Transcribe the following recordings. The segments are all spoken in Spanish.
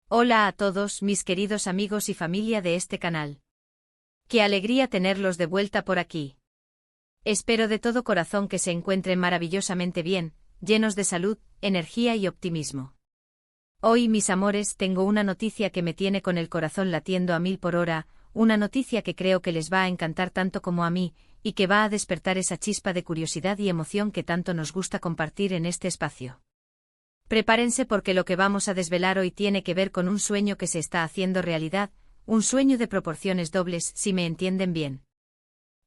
Hola a todos mis queridos amigos y familia de este canal. Qué alegría tenerlos de vuelta por aquí. Espero de todo corazón que se encuentren maravillosamente bien, llenos de salud, energía y optimismo. Hoy, mis amores, tengo una noticia que me tiene con el corazón latiendo a 1000 por hora, una noticia que creo que les va a encantar tanto como a mí, y que va a despertar esa chispa de curiosidad y emoción que tanto nos gusta compartir en este espacio. Prepárense porque lo que vamos a desvelar hoy tiene que ver con un sueño que se está haciendo realidad, un sueño de proporciones dobles, si me entienden bien.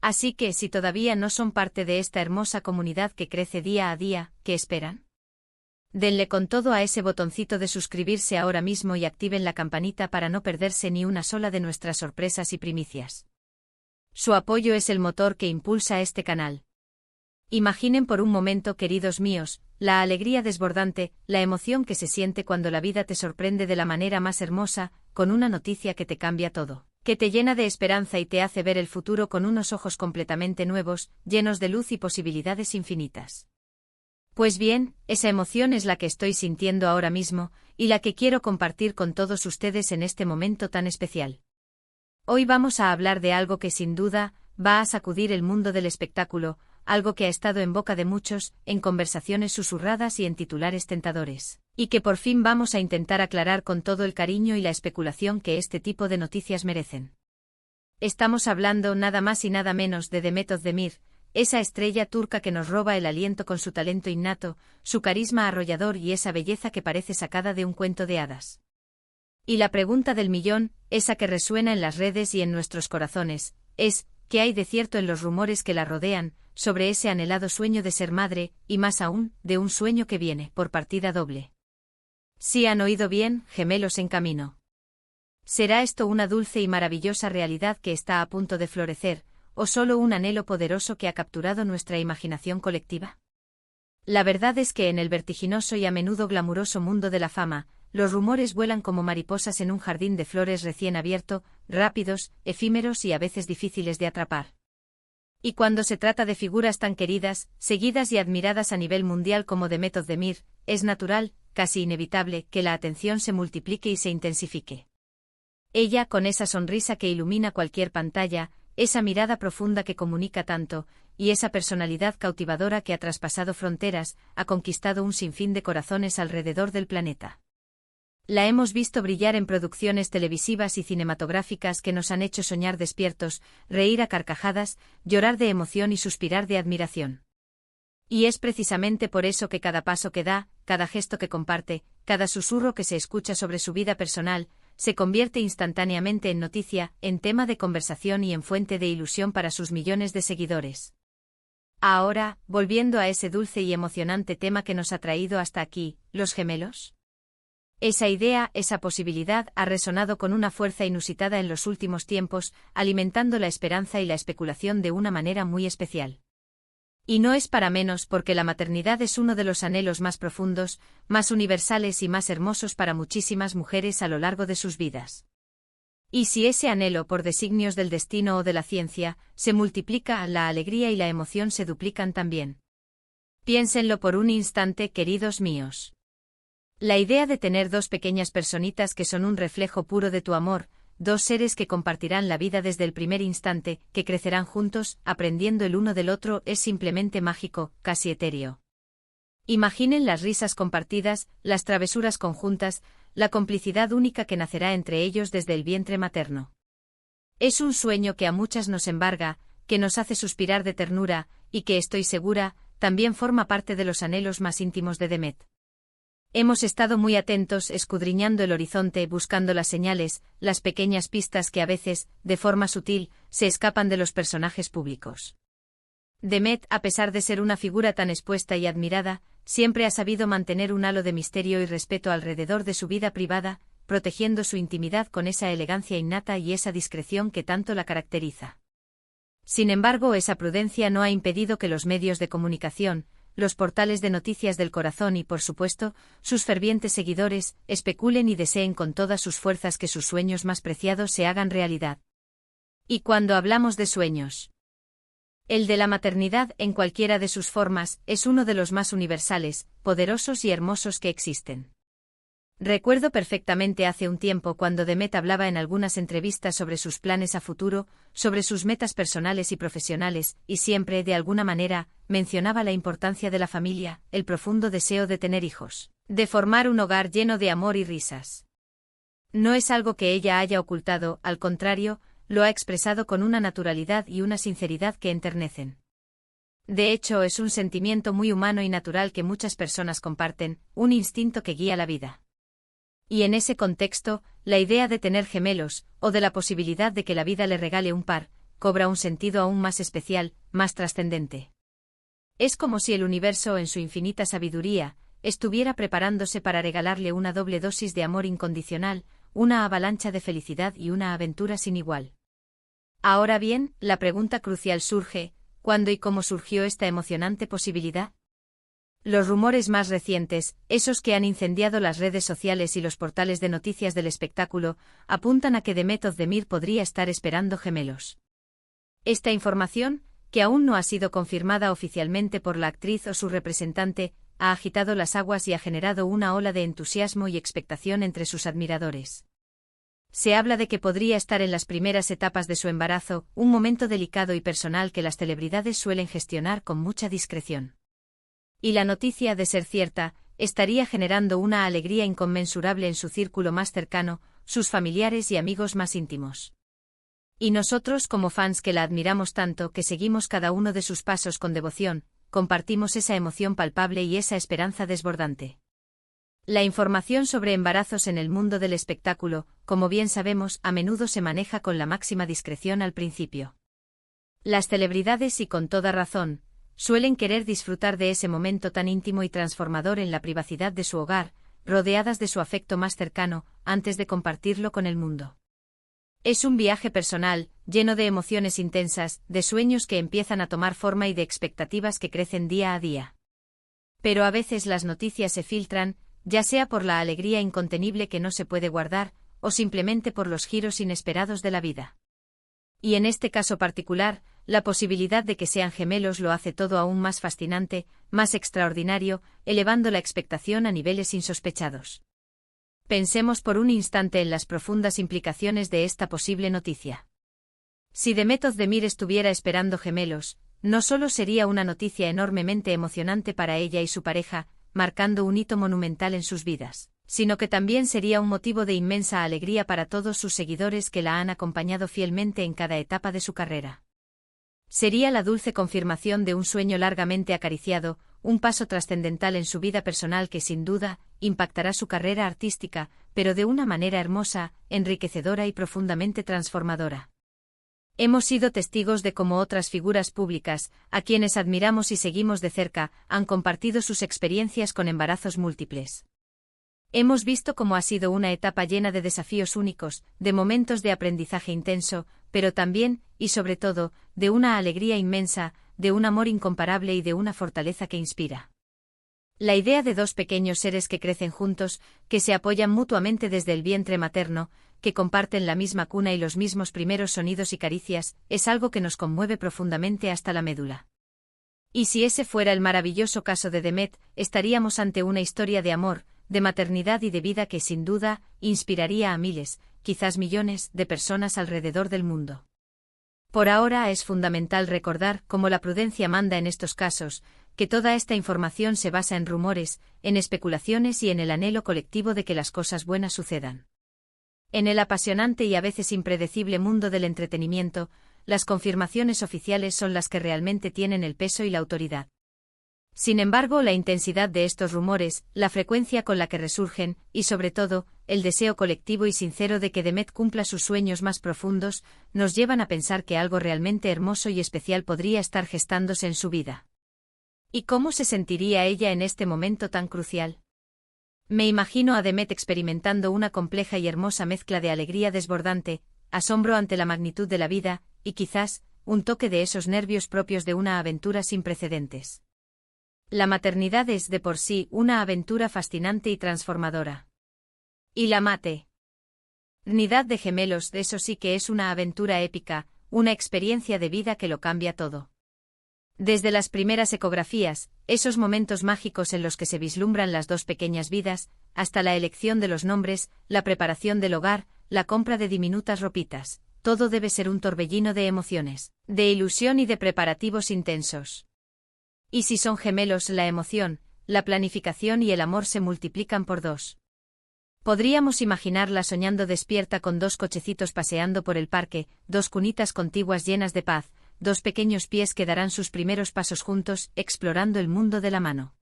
Así que, si todavía no son parte de esta hermosa comunidad que crece día a día, ¿qué esperan? Denle con todo a ese botoncito de suscribirse ahora mismo y activen la campanita para no perderse ni una sola de nuestras sorpresas y primicias. Su apoyo es el motor que impulsa este canal. Imaginen por un momento, queridos míos, la alegría desbordante, la emoción que se siente cuando la vida te sorprende de la manera más hermosa, con una noticia que te cambia todo, que te llena de esperanza y te hace ver el futuro con unos ojos completamente nuevos, llenos de luz y posibilidades infinitas. Pues bien, esa emoción es la que estoy sintiendo ahora mismo, y la que quiero compartir con todos ustedes en este momento tan especial. Hoy vamos a hablar de algo que sin duda va a sacudir el mundo del espectáculo, algo que ha estado en boca de muchos, en conversaciones susurradas y en titulares tentadores, y que por fin vamos a intentar aclarar con todo el cariño y la especulación que este tipo de noticias merecen. Estamos hablando nada más y nada menos de Demet Özdemir, esa estrella turca que nos roba el aliento con su talento innato, su carisma arrollador y esa belleza que parece sacada de un cuento de hadas. Y la pregunta del millón, esa que resuena en las redes y en nuestros corazones, es, ¿qué hay de cierto en los rumores que la rodean, sobre ese anhelado sueño de ser madre, y más aún, de un sueño que viene por partida doble? Sí han oído bien, gemelos en camino. ¿Será esto una dulce y maravillosa realidad que está a punto de florecer, o solo un anhelo poderoso que ha capturado nuestra imaginación colectiva? La verdad es que en el vertiginoso y a menudo glamuroso mundo de la fama, los rumores vuelan como mariposas en un jardín de flores recién abierto, rápidos, efímeros y a veces difíciles de atrapar. Y cuando se trata de figuras tan queridas, seguidas y admiradas a nivel mundial como Demet Özdemir, es natural, casi inevitable, que la atención se multiplique y se intensifique. Ella, con esa sonrisa que ilumina cualquier pantalla, esa mirada profunda que comunica tanto, y esa personalidad cautivadora que ha traspasado fronteras, ha conquistado un sinfín de corazones alrededor del planeta. La hemos visto brillar en producciones televisivas y cinematográficas que nos han hecho soñar despiertos, reír a carcajadas, llorar de emoción y suspirar de admiración. Y es precisamente por eso que cada paso que da, cada gesto que comparte, cada susurro que se escucha sobre su vida personal, se convierte instantáneamente en noticia, en tema de conversación y en fuente de ilusión para sus millones de seguidores. Ahora, volviendo a ese dulce y emocionante tema que nos ha traído hasta aquí, ¿los gemelos? Esa idea, esa posibilidad ha resonado con una fuerza inusitada en los últimos tiempos, alimentando la esperanza y la especulación de una manera muy especial. Y no es para menos porque la maternidad es uno de los anhelos más profundos, más universales y más hermosos para muchísimas mujeres a lo largo de sus vidas. Y si ese anhelo por designios del destino o de la ciencia, se multiplica, la alegría y la emoción se duplican también. Piénsenlo por un instante, queridos míos. La idea de tener dos pequeñas personitas que son un reflejo puro de tu amor, dos seres que compartirán la vida desde el primer instante, que crecerán juntos, aprendiendo el uno del otro, es simplemente mágico, casi etéreo. Imaginen las risas compartidas, las travesuras conjuntas, la complicidad única que nacerá entre ellos desde el vientre materno. Es un sueño que a muchas nos embarga, que nos hace suspirar de ternura, y que estoy segura, también forma parte de los anhelos más íntimos de Demet. Hemos estado muy atentos, escudriñando el horizonte, buscando las señales, las pequeñas pistas que a veces, de forma sutil, se escapan de los personajes públicos. Demet, a pesar de ser una figura tan expuesta y admirada, siempre ha sabido mantener un halo de misterio y respeto alrededor de su vida privada, protegiendo su intimidad con esa elegancia innata y esa discreción que tanto la caracteriza. Sin embargo, esa prudencia no ha impedido que los medios de comunicación, los portales de noticias del corazón y, por supuesto, sus fervientes seguidores, especulen y deseen con todas sus fuerzas que sus sueños más preciados se hagan realidad. Y cuando hablamos de sueños, el de la maternidad, en cualquiera de sus formas, es uno de los más universales, poderosos y hermosos que existen. Recuerdo perfectamente hace un tiempo cuando Demet hablaba en algunas entrevistas sobre sus planes a futuro, sobre sus metas personales y profesionales, y siempre, de alguna manera, mencionaba la importancia de la familia, el profundo deseo de tener hijos, de formar un hogar lleno de amor y risas. No es algo que ella haya ocultado, al contrario, lo ha expresado con una naturalidad y una sinceridad que enternecen. De hecho, es un sentimiento muy humano y natural que muchas personas comparten, un instinto que guía la vida. Y en ese contexto, la idea de tener gemelos, o de la posibilidad de que la vida le regale un par, cobra un sentido aún más especial, más trascendente. Es como si el universo, en su infinita sabiduría, estuviera preparándose para regalarle una doble dosis de amor incondicional, una avalancha de felicidad y una aventura sin igual. Ahora bien, la pregunta crucial surge: ¿cuándo y cómo surgió esta emocionante posibilidad? Los rumores más recientes, esos que han incendiado las redes sociales y los portales de noticias del espectáculo, apuntan a que Demet Özdemir podría estar esperando gemelos. Esta información, que aún no ha sido confirmada oficialmente por la actriz o su representante, ha agitado las aguas y ha generado una ola de entusiasmo y expectación entre sus admiradores. Se habla de que podría estar en las primeras etapas de su embarazo, un momento delicado y personal que las celebridades suelen gestionar con mucha discreción. Y la noticia, de ser cierta, estaría generando una alegría inconmensurable en su círculo más cercano, sus familiares y amigos más íntimos. Y nosotros, como fans que la admiramos tanto, que seguimos cada uno de sus pasos con devoción, compartimos esa emoción palpable y esa esperanza desbordante. La información sobre embarazos en el mundo del espectáculo, como bien sabemos, a menudo se maneja con la máxima discreción al principio. Las celebridades, y con toda razón, suelen querer disfrutar de ese momento tan íntimo y transformador en la privacidad de su hogar, rodeadas de su afecto más cercano, antes de compartirlo con el mundo. Es un viaje personal, lleno de emociones intensas, de sueños que empiezan a tomar forma y de expectativas que crecen día a día. Pero a veces las noticias se filtran, ya sea por la alegría incontenible que no se puede guardar, o simplemente por los giros inesperados de la vida. Y en este caso particular, la posibilidad de que sean gemelos lo hace todo aún más fascinante, más extraordinario, elevando la expectación a niveles insospechados. Pensemos por un instante en las profundas implicaciones de esta posible noticia. Si Demet Özdemir estuviera esperando gemelos, no solo sería una noticia enormemente emocionante para ella y su pareja, marcando un hito monumental en sus vidas, sino que también sería un motivo de inmensa alegría para todos sus seguidores que la han acompañado fielmente en cada etapa de su carrera. Sería la dulce confirmación de un sueño largamente acariciado, un paso trascendental en su vida personal que sin duda impactará su carrera artística, pero de una manera hermosa, enriquecedora y profundamente transformadora. Hemos sido testigos de cómo otras figuras públicas, a quienes admiramos y seguimos de cerca, han compartido sus experiencias con embarazos múltiples. Hemos visto cómo ha sido una etapa llena de desafíos únicos, de momentos de aprendizaje intenso, pero también, y sobre todo, de una alegría inmensa, de un amor incomparable y de una fortaleza que inspira. La idea de dos pequeños seres que crecen juntos, que se apoyan mutuamente desde el vientre materno, que comparten la misma cuna y los mismos primeros sonidos y caricias, es algo que nos conmueve profundamente hasta la médula. Y si ese fuera el maravilloso caso de Demet, estaríamos ante una historia de amor, de maternidad y de vida que sin duda inspiraría a miles, quizás millones, de personas alrededor del mundo. Por ahora es fundamental recordar, como la prudencia manda en estos casos, que toda esta información se basa en rumores, en especulaciones y en el anhelo colectivo de que las cosas buenas sucedan. En el apasionante y a veces impredecible mundo del entretenimiento, las confirmaciones oficiales son las que realmente tienen el peso y la autoridad. Sin embargo, la intensidad de estos rumores, la frecuencia con la que resurgen, y sobre todo, el deseo colectivo y sincero de que Demet cumpla sus sueños más profundos, nos llevan a pensar que algo realmente hermoso y especial podría estar gestándose en su vida. ¿Y cómo se sentiría ella en este momento tan crucial? Me imagino a Demet experimentando una compleja y hermosa mezcla de alegría desbordante, asombro ante la magnitud de la vida, y quizás, un toque de esos nervios propios de una aventura sin precedentes. La maternidad es de por sí una aventura fascinante y transformadora. Y la maternidad de gemelos, eso sí que es una aventura épica, una experiencia de vida que lo cambia todo. Desde las primeras ecografías, esos momentos mágicos en los que se vislumbran las dos pequeñas vidas, hasta la elección de los nombres, la preparación del hogar, la compra de diminutas ropitas. Todo debe ser un torbellino de emociones, de ilusión y de preparativos intensos. Y si son gemelos, la emoción, la planificación y el amor se multiplican por 2. Podríamos imaginarla soñando despierta con 2 cochecitos paseando por el parque, 2 cunitas contiguas llenas de paz, 2 pequeños pies que darán sus primeros pasos juntos, explorando el mundo de la mano.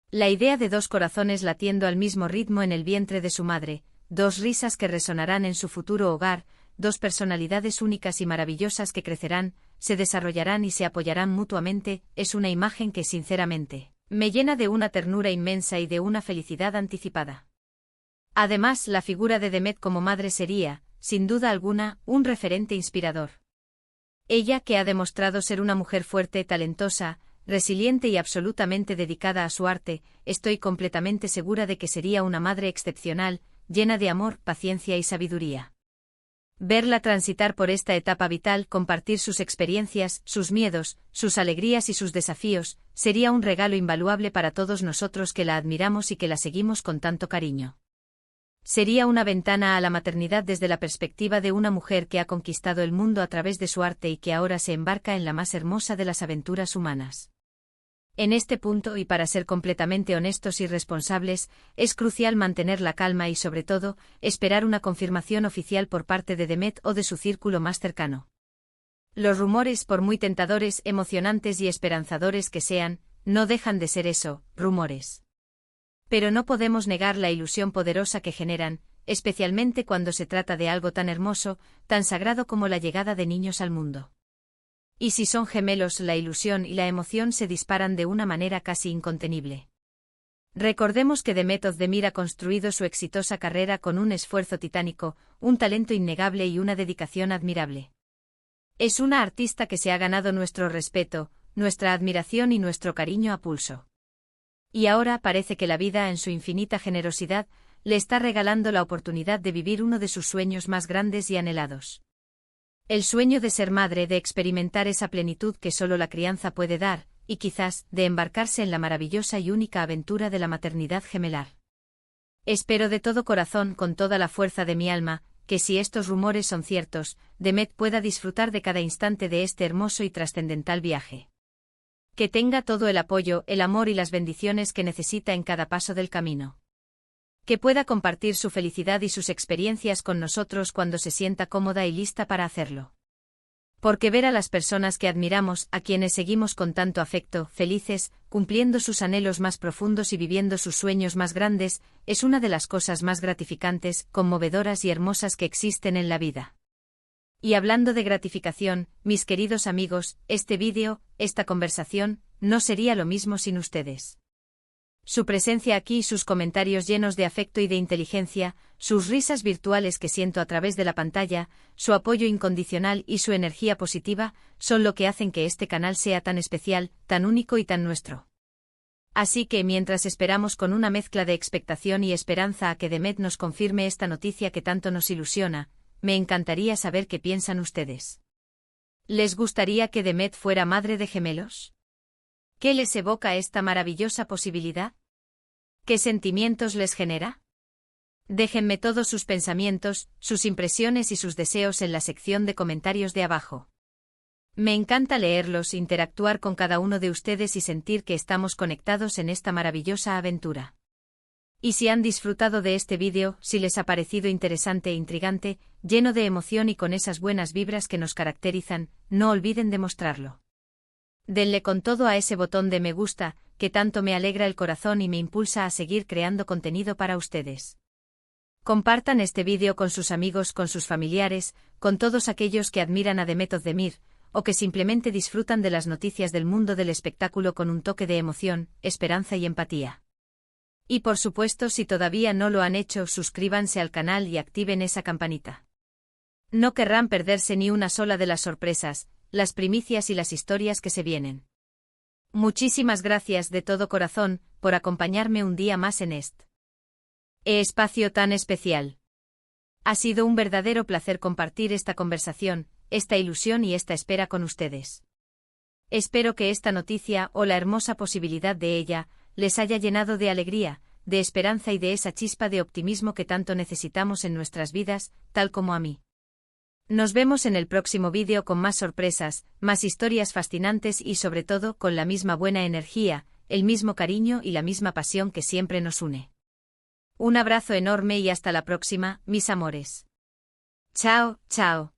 La idea de 2 corazones latiendo al mismo ritmo en el vientre de su madre, 2 risas que resonarán en su futuro hogar, 2 personalidades únicas y maravillosas que crecerán, se desarrollarán y se apoyarán mutuamente, es una imagen que sinceramente me llena de una ternura inmensa y de una felicidad anticipada. Además, la figura de Demet como madre sería, sin duda alguna, un referente inspirador. Ella, que ha demostrado ser una mujer fuerte, talentosa, resiliente y absolutamente dedicada a su arte, estoy completamente segura de que sería una madre excepcional, llena de amor, paciencia y sabiduría. Verla transitar por esta etapa vital, compartir sus experiencias, sus miedos, sus alegrías y sus desafíos, sería un regalo invaluable para todos nosotros que la admiramos y que la seguimos con tanto cariño. Sería una ventana a la maternidad desde la perspectiva de una mujer que ha conquistado el mundo a través de su arte y que ahora se embarca en la más hermosa de las aventuras humanas. En este punto, y para ser completamente honestos y responsables, es crucial mantener la calma y, sobre todo, esperar una confirmación oficial por parte de Demet o de su círculo más cercano. Los rumores, por muy tentadores, emocionantes y esperanzadores que sean, no dejan de ser eso, rumores. Pero no podemos negar la ilusión poderosa que generan, especialmente cuando se trata de algo tan hermoso, tan sagrado como la llegada de niños al mundo. Y si son gemelos, la ilusión y la emoción se disparan de una manera casi incontenible. Recordemos que Demet Özdemir ha construido su exitosa carrera con un esfuerzo titánico, un talento innegable y una dedicación admirable. Es una artista que se ha ganado nuestro respeto, nuestra admiración y nuestro cariño a pulso. Y ahora parece que la vida, en su infinita generosidad, le está regalando la oportunidad de vivir uno de sus sueños más grandes y anhelados. El sueño de ser madre, de experimentar esa plenitud que solo la crianza puede dar, y quizás, de embarcarse en la maravillosa y única aventura de la maternidad gemelar. Espero de todo corazón, con toda la fuerza de mi alma, que si estos rumores son ciertos, Demet pueda disfrutar de cada instante de este hermoso y trascendental viaje. Que tenga todo el apoyo, el amor y las bendiciones que necesita en cada paso del camino. Que pueda compartir su felicidad y sus experiencias con nosotros cuando se sienta cómoda y lista para hacerlo. Porque ver a las personas que admiramos, a quienes seguimos con tanto afecto, felices, cumpliendo sus anhelos más profundos y viviendo sus sueños más grandes, es una de las cosas más gratificantes, conmovedoras y hermosas que existen en la vida. Y hablando de gratificación, mis queridos amigos, este vídeo, esta conversación, no sería lo mismo sin ustedes. Su presencia aquí, sus comentarios llenos de afecto y de inteligencia, sus risas virtuales que siento a través de la pantalla, su apoyo incondicional y su energía positiva, son lo que hacen que este canal sea tan especial, tan único y tan nuestro. Así que mientras esperamos con una mezcla de expectación y esperanza a que Demet nos confirme esta noticia que tanto nos ilusiona, me encantaría saber qué piensan ustedes. ¿Les gustaría que Demet fuera madre de gemelos? ¿Qué les evoca esta maravillosa posibilidad? ¿Qué sentimientos les genera? Déjenme todos sus pensamientos, sus impresiones y sus deseos en la sección de comentarios de abajo. Me encanta leerlos, interactuar con cada uno de ustedes y sentir que estamos conectados en esta maravillosa aventura. Y si han disfrutado de este vídeo, si les ha parecido interesante e intrigante, lleno de emoción y con esas buenas vibras que nos caracterizan, no olviden de mostrarlo. Denle con todo a ese botón de me gusta, que tanto me alegra el corazón y me impulsa a seguir creando contenido para ustedes. Compartan este vídeo con sus amigos, con sus familiares, con todos aquellos que admiran a Demet Özdemir, o que simplemente disfrutan de las noticias del mundo del espectáculo con un toque de emoción, esperanza y empatía. Y por supuesto, si todavía no lo han hecho, suscríbanse al canal y activen esa campanita. No querrán perderse ni una sola de las sorpresas, las primicias y las historias que se vienen. Muchísimas gracias de todo corazón por acompañarme un día más en este espacio tan especial. Ha sido un verdadero placer compartir esta conversación, esta ilusión y esta espera con ustedes. Espero que esta noticia o la hermosa posibilidad de ella les haya llenado de alegría, de esperanza y de esa chispa de optimismo que tanto necesitamos en nuestras vidas, tal como a mí. Nos vemos en el próximo vídeo con más sorpresas, más historias fascinantes y sobre todo con la misma buena energía, el mismo cariño y la misma pasión que siempre nos une. Un abrazo enorme y hasta la próxima, mis amores. Chao, chao.